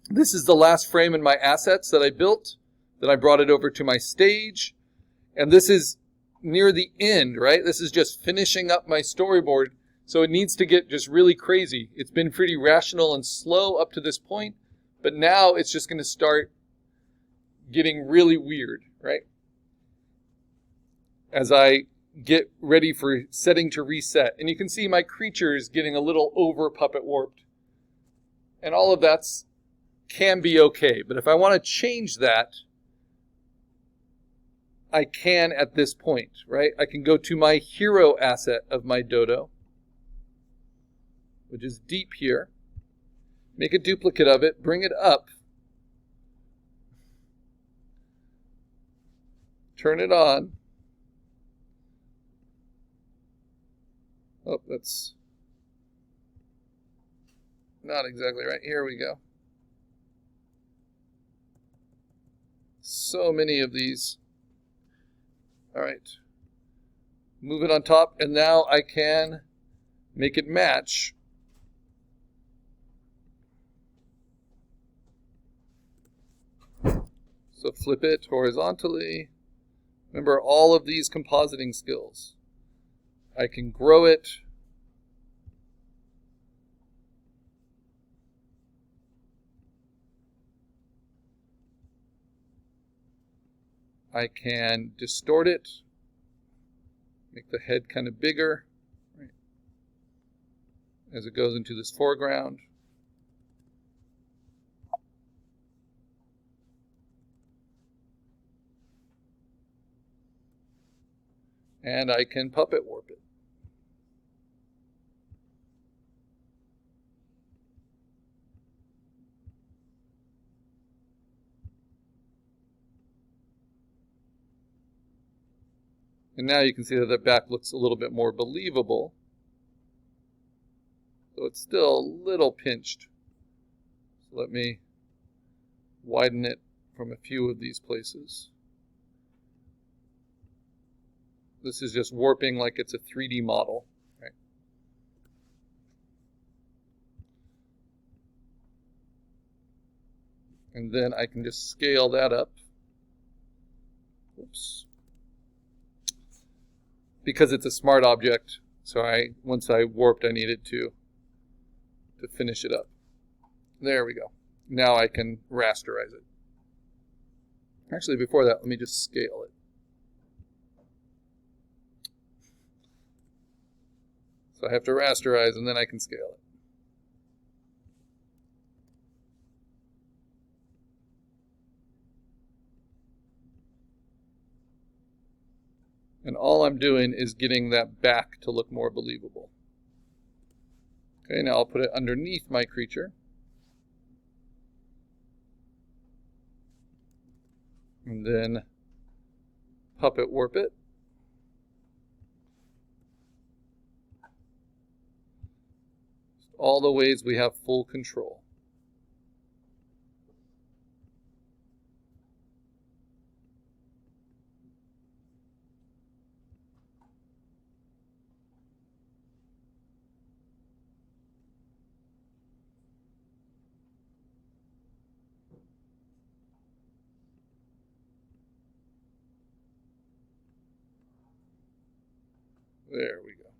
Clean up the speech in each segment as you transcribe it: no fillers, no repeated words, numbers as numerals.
This is the last frame in my assets that I built. Then I brought it over to my stage. And this is near the end, right? This is just finishing up my storyboard. So it needs to get just really crazy. It's been pretty rational and slow up to this point. But now it's just going to start getting really weird, right? As I get ready for setting to reset. And you can see my creatures getting a little over puppet warped. And all of that's can be okay. But if I want to change that, I can at this point, right? I can go to my hero asset of my dodo, which is deep here. Make a duplicate of it, bring it up, turn it on. Oh, that's not exactly right. Here we go. So many of these. All right. Move it on top, and now I can make it match. So flip it horizontally. Remember all of these compositing skills. I can grow it. I can distort it. Make the head kind of bigger, right, as it goes into this foreground. And I can puppet warp it. And now you can see that the back looks a little bit more believable. So it's still a little pinched. So let me widen it from a few of these places. This is just warping like it's a 3D model. Right? And then I can just scale that up. Oops. Because it's a smart object, so once I warped, I needed to finish it up. There we go. Now I can rasterize it. Actually, before that, let me just scale it. So I have to rasterize, and then I can scale it. And all I'm doing is getting that back to look more believable. Okay, now I'll put it underneath my creature. And then puppet warp it. All the ways we have full control. There we go.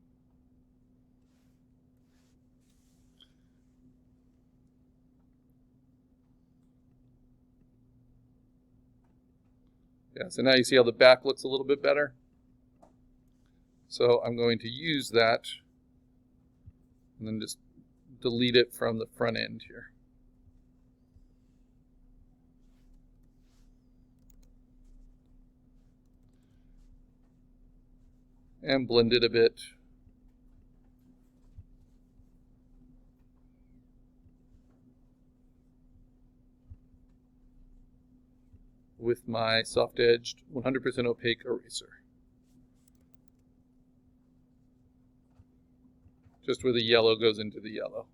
Yeah, so now you see how the back looks a little bit better. So I'm going to use that and then just delete it from the front end here. And blend it a bit. With my soft-edged 100% opaque eraser. Just where the yellow goes into the yellow.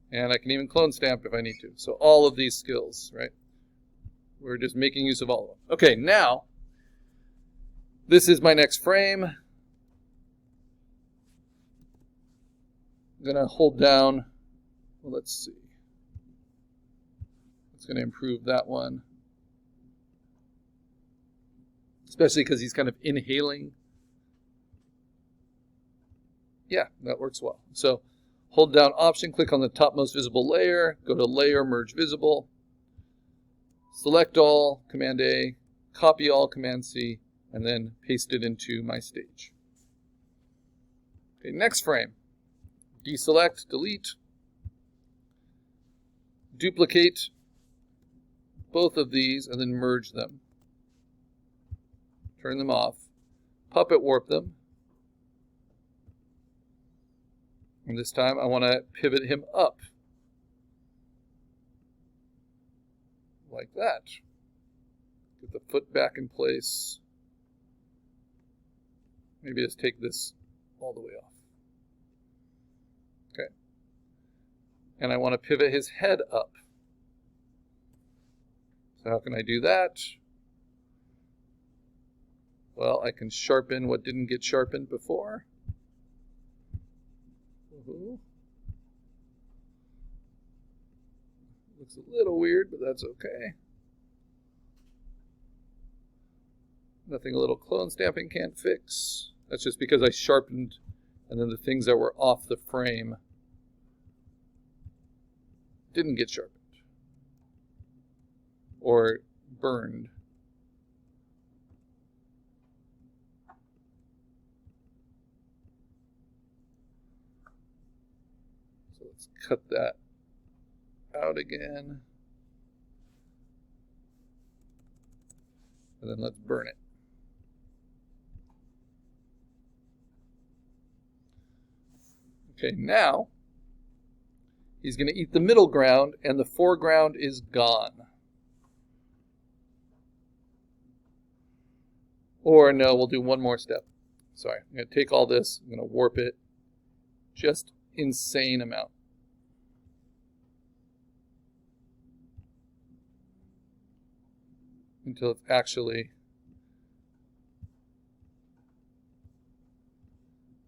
And I can even clone stamp if I need to. So all of these skills, right? We're just making use of all of them. Okay, now, this is my next frame. I'm going to hold down, well, let's see. It's going to improve that one. Especially because he's kind of inhaling. Yeah, that works well. So hold down Option, click on the topmost visible layer, go to Layer, Merge Visible, select all, Command A, copy all, Command C, and then paste it into my stage. Okay, next frame. Deselect, delete, duplicate both of these, and then merge them. Turn them off. Puppet warp them. And this time I want to pivot him up. Like that. Get the foot back in place. Maybe just take this all the way off. Okay. And I want to pivot his head up. So how can I do that? Well, I can sharpen what didn't get sharpened before. Looks a little weird, but that's okay. Nothing a little clone stamping can't fix. That's just because I sharpened, and then the things that were off the frame didn't get sharpened or burned. So let's cut that out again. And then let's burn it. Okay, now he's going to eat the middle ground, and the foreground is gone. Or no, we'll do one more step. Sorry, I'm going to take all this, I'm going to warp it just insane amount. Until it's actually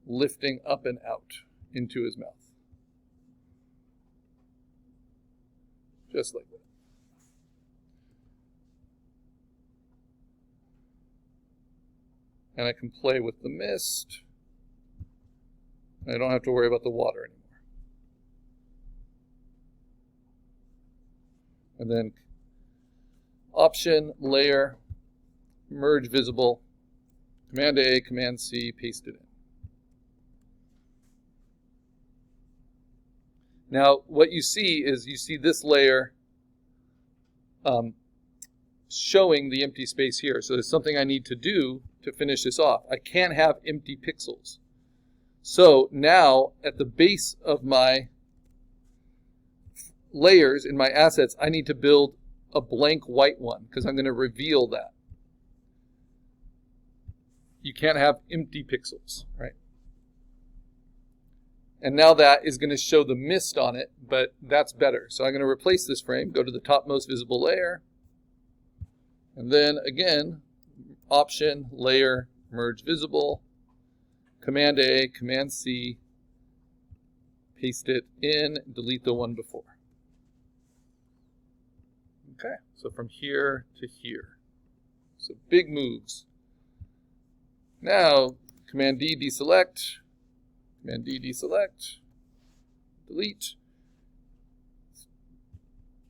lifting up and out into his mouth. Just like that. And I can play with the mist. I don't have to worry about the water anymore. And then Option, Layer, Merge Visible, Command A, Command C, paste it in. Now, what you see is you see this layer showing the empty space here. So there's something I need to do to finish this off. I can't have empty pixels. So now, at the base of my layers in my assets, I need to build a blank white one because I'm going to reveal that. You can't have empty pixels, right? And now that is going to show the mist on it, but that's better. So I'm going to replace this frame, go to the topmost visible layer, and then again, Option, Layer, Merge Visible, Command A, Command C, paste it in, delete the one before. Okay, so from here to here. So big moves. Now, Command D, deselect. Command D, deselect. Delete.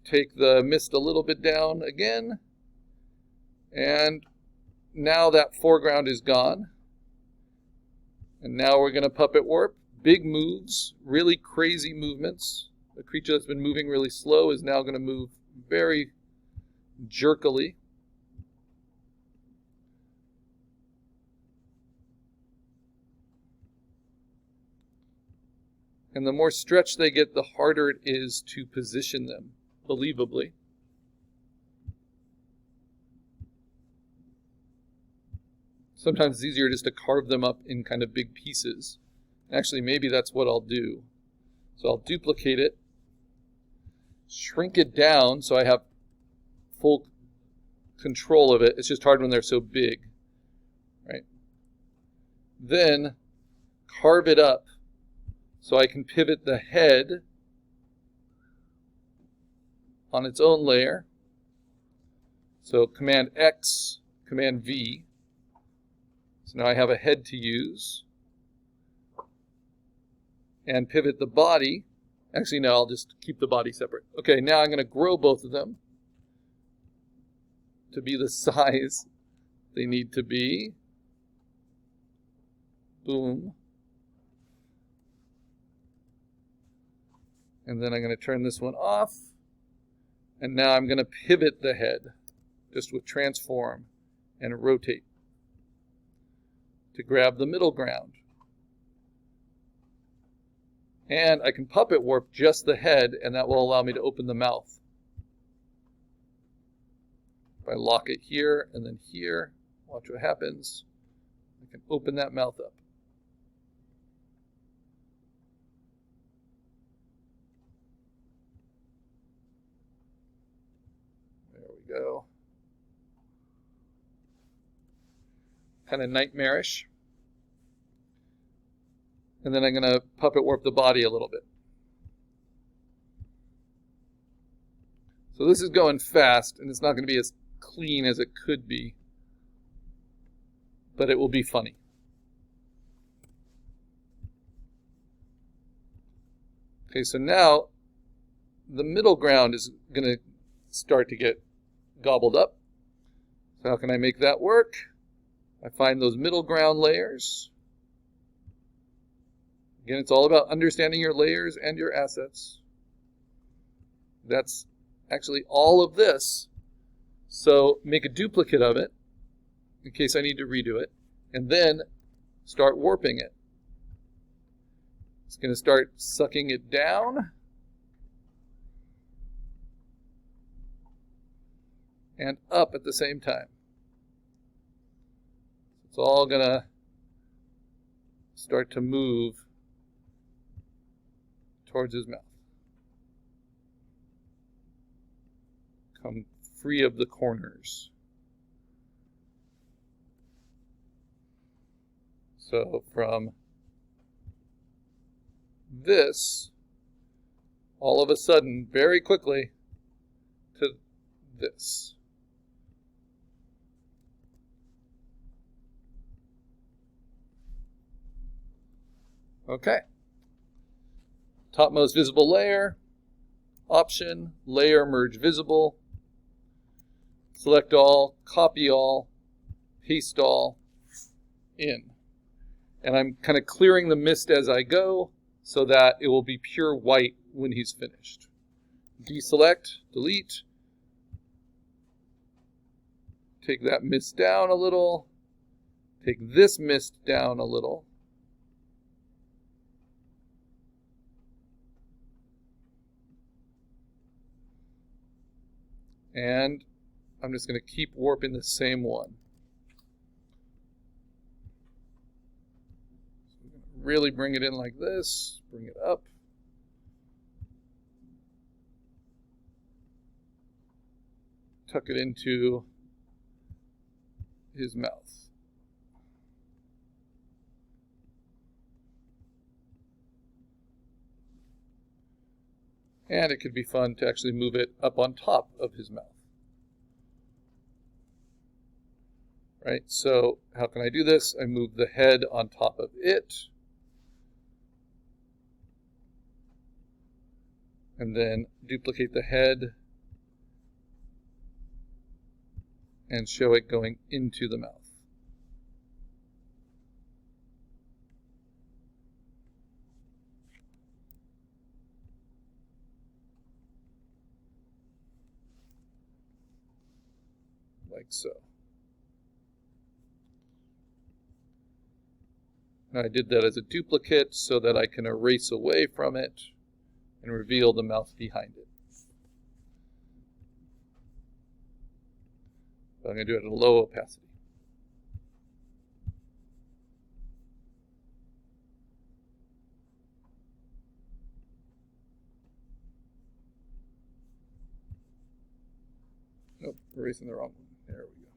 Take the mist a little bit down again. And now that foreground is gone. And now we're going to puppet warp. Big moves, really crazy movements. A creature that's been moving really slow is now going to move very jerkily. And the more stretch they get, the harder it is to position them, believably. Sometimes it's easier just to carve them up in kind of big pieces. Actually, maybe that's what I'll do. So I'll duplicate it, shrink it down so I have full control of it. It's just hard when they're so big, right? Then carve it up So I can pivot the head on its own layer. So Command X, Command V. So now I have a head to use. And pivot the body. Actually, no, I'll just keep the body separate. Okay, now I'm going to grow both of them to be the size they need to be. Boom. And then I'm going to turn this one off. And now I'm going to pivot the head just with transform and rotate to grab the middle ground. And I can puppet warp just the head, and that will allow me to open the mouth. If I lock it here and then here, watch what happens. I can open that mouth up. There we go. Kind of nightmarish. And then I'm going to puppet warp the body a little bit. So this is going fast, and it's not going to be as clean as it could be, but it will be funny. Okay, so now the middle ground is going to start to get gobbled up. So how can I make that work? I find those middle ground layers. Again, it's all about understanding your layers and your assets. That's actually all of this. So make a duplicate of it in case I need to redo it, and then start warping it. It's going to start sucking it down and up at the same time. It's all going to start to move towards his mouth. Come free of the corners. So from this, all of a sudden, very quickly, to this. Okay. Topmost visible layer, option, layer merge visible, select all, copy all, paste all, in. And I'm kind of clearing the mist as I go so that it will be pure white when he's finished. Deselect, delete, take that mist down a little, take this mist down a little, and I'm just going to keep warping the same one. Really bring it in like this, bring it up. Tuck it into his mouth. And it could be fun to actually move it up on top of his mouth. Right, so how can I do this? I move the head on top of it. And then duplicate the head and show it going into the mouth. Like so. Now I did that as a duplicate so that I can erase away from it and reveal the mouth behind it. But I'm going to do it at a low opacity. Nope, erasing the wrong one. There we go.